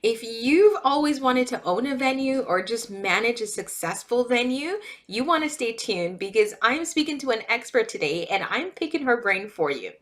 If you've always wanted to own a venue or just manage a successful venue, you want to stay tuned because I'm speaking to an expert today and I'm picking her brain for you.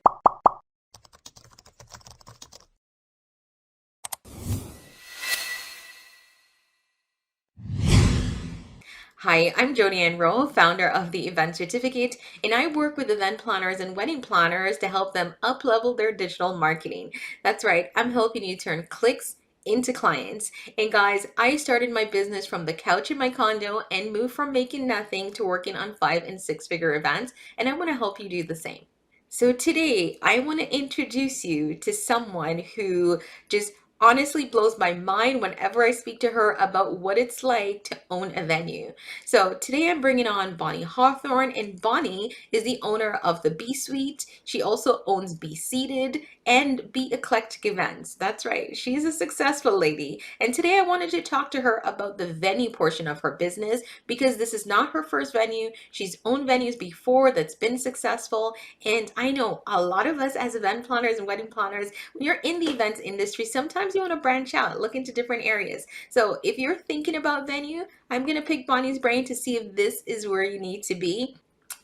Hi, I'm Jody-Ann Rowe, founder of the Event Certificate, and I work with event planners and wedding planners to help them up-level their digital marketing. That's right, I'm helping you turn clicks into clients. And guys, I started my business from the couch in my condo and moved from making nothing to working on 5 and 6 figure events, and I want to help you do the same. So today, I want to introduce you to someone who just honestly blows my mind whenever I speak to her about what it's like to own a venue. So today I'm bringing on Bonnie Hawthorne, and Bonnie is the owner of the B Suite. She also owns Be Seated and Be Eclectic Events. That's right, she's a successful lady. And today I wanted to talk to her about the venue portion of her business because this is not her first venue. She's owned venues before that's been successful. And I know a lot of us as event planners and wedding planners, when you're in the events industry, sometimes you want to branch out, look into different areas. So if you're thinking about venue, I'm going to pick Bonnie's brain to see if this is where you need to be.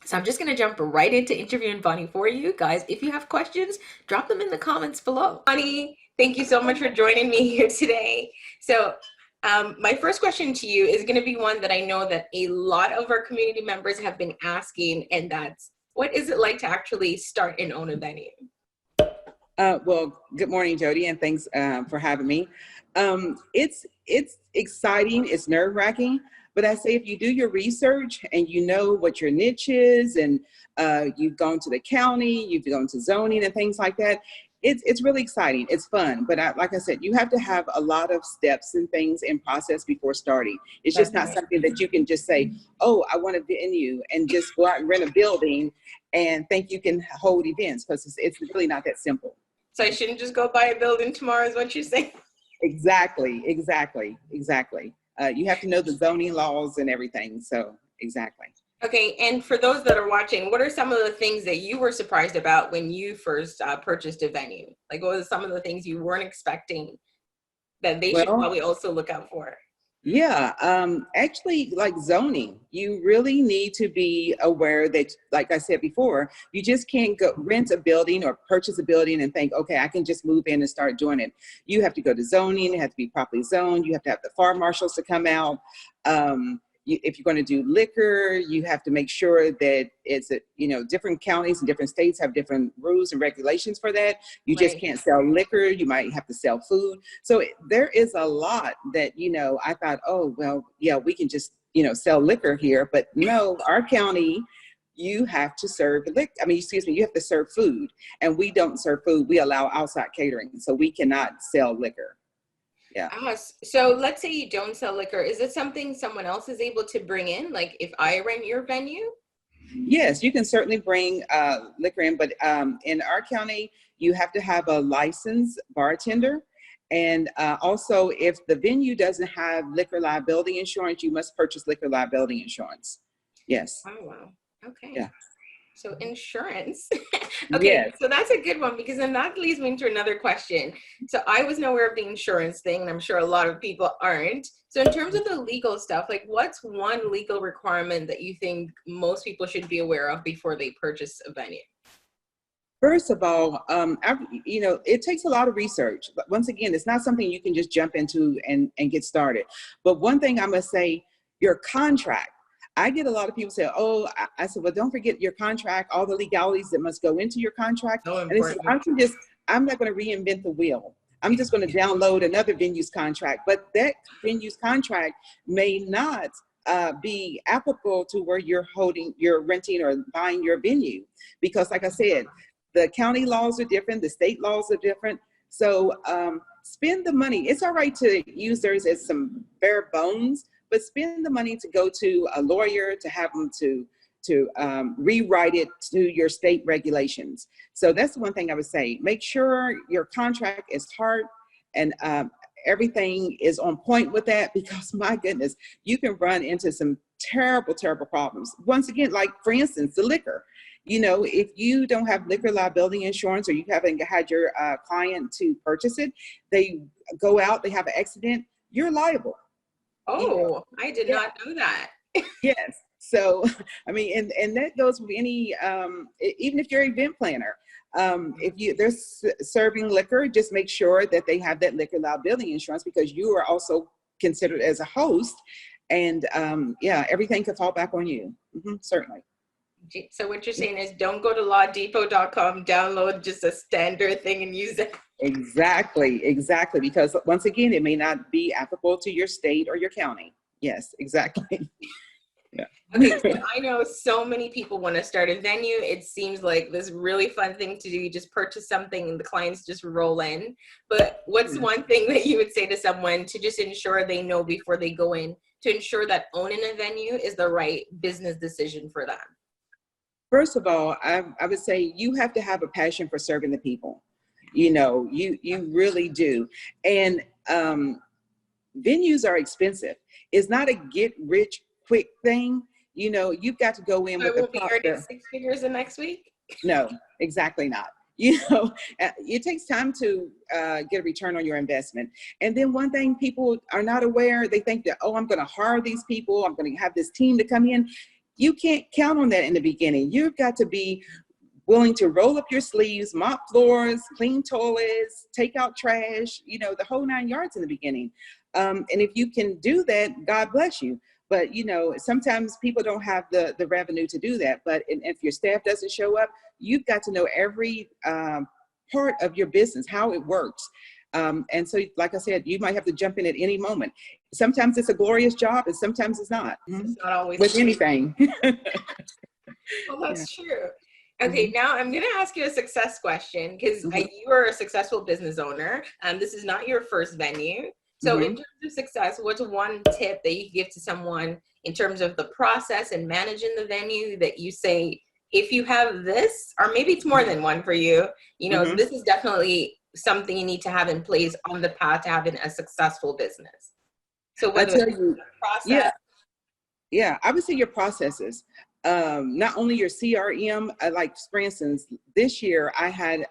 So I'm just going to jump right into interviewing Bonnie for you guys. If you have questions, drop them in the comments below. Bonnie, thank you so much for joining me here today. So my first question to you is going to be one that I know that a lot of our community members have been asking, and that's, what is it like to actually start and own a venue? Well, good morning, Jody, and thanks for having me. It's exciting, it's nerve-wracking, but I say if you do your research and you know what your niche is, and you've gone to the county, you've gone to zoning and things like that, it's really exciting. It's fun, but like I said, you have to have a lot of steps and things in process before starting. It's just not something that you can just say, oh, I want a venue, and just go out and rent a building and think you can hold events, because it's really not that simple. So I shouldn't just go buy a building tomorrow is what you're saying? Exactly. You have to know the zoning laws and everything. So exactly. Okay, and for those that are watching, what are some of the things that you were surprised about when you first purchased a venue? Like, what are some of the things you weren't expecting that they should Well, probably also look out for? yeah, actually, like zoning, you really need to be aware that, like I said before, you just can't go rent a building or purchase a building and think, okay, I can just move in and start doing it. You have to go to zoning, it has to be properly zoned. You have to have the fire marshals to come out. If you're going to do liquor, you have to make sure that different counties and different states have different rules and regulations for that. You just can't sell liquor. You might have to sell food. So there is a lot that, I thought, oh, well, yeah, we can just, sell liquor here. But no, our county, you have to serve liquor. You have to serve food. And we don't serve food. We allow outside catering. So we cannot sell liquor. Yeah. So let's say you don't sell liquor. Is it something someone else is able to bring in? Like if I rent your venue? Yes, you can certainly bring liquor in, but in our county, you have to have a licensed bartender. And also, if the venue doesn't have liquor liability insurance, you must purchase liquor liability insurance. Yes. Oh, wow. Okay. Yeah. So insurance. Okay, Yes. so that's a good one because then that leads me into another question. So I was not aware of the insurance thing, and I'm sure a lot of people aren't. So in terms of the legal stuff, like what's one legal requirement that you think most people should be aware of before they purchase a venue? First of all, it takes a lot of research. But once again, it's not something you can just jump into and get started. But one thing I must say, your contract. I get a lot of people say, oh, I said, well, don't forget your contract, all the legalities that must go into your contract. So And they said, I'm not going to reinvent the wheel. I'm just going to download another venue's contract. But that venue's contract may not be applicable to where you're renting or buying your venue. Because like I said, the county laws are different, the state laws are different. So spend the money. It's all right to use theirs as some bare bones, but spend the money to go to a lawyer to have them to rewrite it to your state regulations. So that's the one thing I would say. Make sure your contract is hard and everything is on point with that, because my goodness, you can run into some terrible, terrible problems. Once again, like for instance, the liquor. If you don't have liquor liability insurance or you haven't had your client to purchase it, they go out, they have an accident, you're liable. Oh, I did Yeah. not know that. Yes. So, I mean, and that goes with any, even if you're an event planner, if they're serving liquor, just make sure that they have that liquor liability insurance, because you are also considered as a host. And yeah, everything could fall back on you. Certainly. So what you're saying is don't go to lawdepot.com, download just a standard thing and use it. Exactly. Because once again, it may not be applicable to your state or your county. Yes, exactly. Yeah. Okay, so I know so many people want to start a venue. It seems like this really fun thing to do. You just purchase something and the clients just roll in. But what's one thing that you would say to someone to just ensure they know before they go in, to ensure that owning a venue is the right business decision for them? First of all, I would say you have to have a passion for serving the people. You really do. And venues are expensive. It's not a get rich quick thing. You've got to go in So I with the won't be earning proper. 6 figures the next week? No, exactly not. It takes time to get a return on your investment. And then one thing people are not aware, they think that, oh, I'm going to hire these people, I'm going to have this team to come in. You can't count on that in the beginning. You've got to be willing to roll up your sleeves, mop floors, clean toilets, take out trash, the whole 9 yards in the beginning. And if you can do that, God bless you. But, sometimes people don't have the revenue to do that. But if your staff doesn't show up, you've got to know every part of your business, how it works. And so, like I said, you might have to jump in at any moment. Sometimes it's a glorious job and sometimes it's not. It's not always With true. anything. Well, that's true. Yeah. Okay, now I'm going to ask you a success question, because you are a successful business owner. This is not your first venue. So in terms of success, what's one tip that you give to someone in terms of the process and managing the venue that you say, if you have this, or maybe it's more than one for you, this is definitely something you need to have in place on the path to having a successful business? So I whether tell it's you, the process. yeah, I would say your processes. Not only your CRM, like for instance, this year I had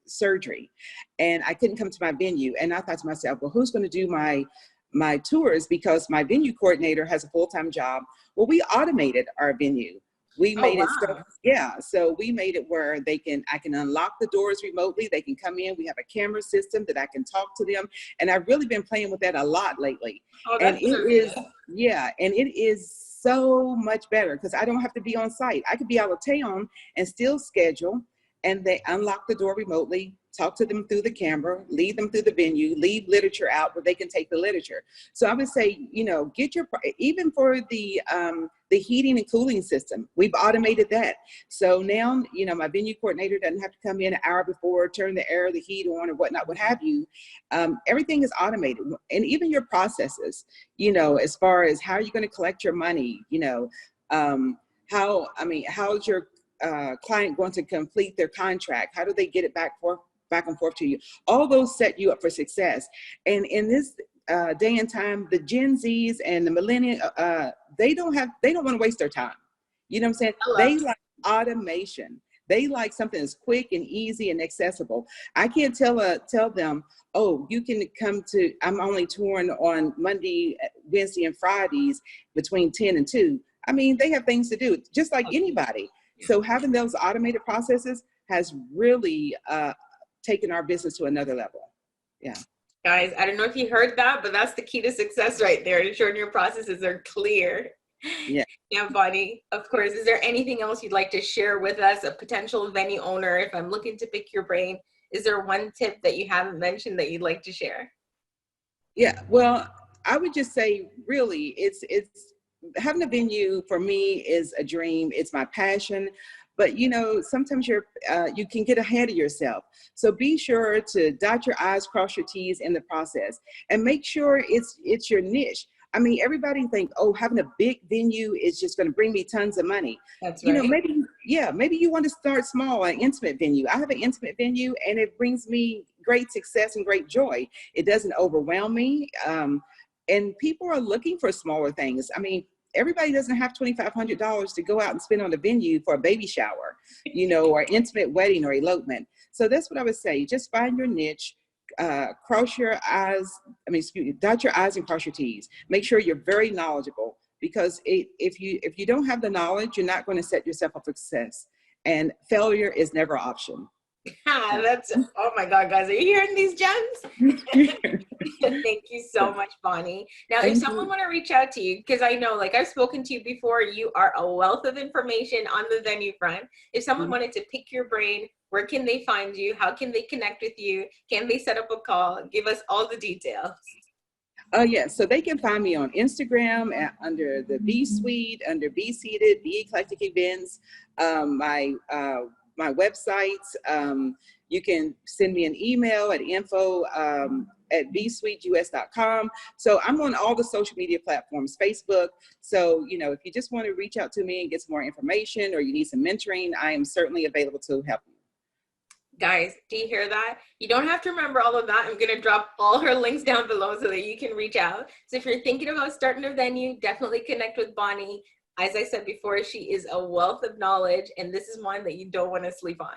surgery and I couldn't come to my venue. And I thought to myself, well, who's going to do my tours, because my venue coordinator has a full-time job. Well, we automated our venue. We Oh, made it so, wow. yeah. So we made it where I can unlock the doors remotely. They can come in. We have a camera system that I can talk to them. And I've really been playing with that a lot lately. Oh, And that's it so is, good. yeah, and it is so much better because I don't have to be on site. I could be out of town and still schedule, and they unlock the door remotely, talk to them through the camera, lead them through the venue, leave literature out where they can take the literature. So I would say, get your, even for the heating and cooling system, we've automated that. So now, my venue coordinator doesn't have to come in an hour before, turn the air, the heat on or whatnot, what have you. Everything is automated. And even your processes, as far as how you're going to collect your money, how's your client going to complete their contract? How do they get it back and forth to you? All those set you up for success. And in this day and time, the Gen Zs and the millennials, they don't want to waste their time. You know what I'm saying? They like automation. They like something that's quick and easy and accessible. I can't tell them, oh, you can come to, I'm only touring on Monday, Wednesday, and Fridays between 10 and 2. I mean, they have things to do, just like anybody. So having those automated processes has really taken our business to another level. Yeah. Guys, I don't know if you heard that, but that's the key to success right there, ensuring your processes are clear. Yeah. Yeah, Bonnie, of course. Is there anything else you'd like to share with us, a potential venue owner? If I'm looking to pick your brain, is there one tip that you haven't mentioned that you'd like to share? Yeah, well, I would just say, really, it's having a venue for me is a dream. It's my passion. But sometimes you can get ahead of yourself. So be sure to dot your I's, cross your T's in the process, and make sure it's your niche. I mean, everybody think, oh, having a big venue is just going to bring me tons of money. That's right. Maybe you want to start small, an intimate venue. I have an intimate venue, and it brings me great success and great joy. It doesn't overwhelm me. And people are looking for smaller things. I mean, everybody doesn't have $2,500 to go out and spend on a venue for a baby shower, or intimate wedding or elopement. So that's what I would say. Just find your niche, cross your I's, excuse me, dot your I's and cross your T's. Make sure you're very knowledgeable, because if you don't have the knowledge, you're not going to set yourself up for success. And failure is never an option. Ah, that's, oh my God, guys, are you hearing these gems? Thank you so much, Bonnie. Now, if Thank someone you. want to reach out to you, because I know, like I've spoken to you before, you are a wealth of information on the venue front. If someone wanted to pick your brain, where can they find you? How can they connect with you? Can they set up a call? Give us all the details. Yes, so they can find me on Instagram under the B Suite, under B Seated, B Eclectic Events. My websites. You can send me an email at info at bsuiteus.com. So I'm on all the social media platforms, Facebook. So, if you just want to reach out to me and get some more information, or you need some mentoring, I am certainly available to help you. Guys, do you hear that? You don't have to remember all of that. I'm going to drop all her links down below so that you can reach out. So if you're thinking about starting a venue, definitely connect with Bonnie. As I said before, she is a wealth of knowledge, and this is one that you don't want to sleep on.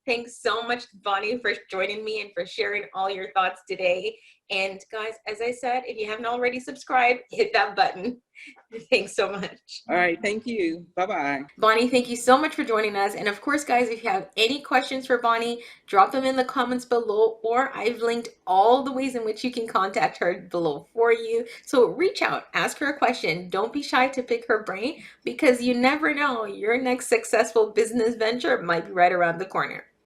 Thanks so much, Bonnie, for joining me and for sharing all your thoughts today. And guys, as I said, if you haven't already subscribed, hit that button. Thanks so much. All right. Thank you. Bye-bye. Bonnie, thank you so much for joining us. And of course, guys, if you have any questions for Bonnie, drop them in the comments below, or I've linked all the ways in which you can contact her below for you. So reach out, ask her a question. Don't be shy to pick her brain, because you never know, your next successful business venture might be right around the corner.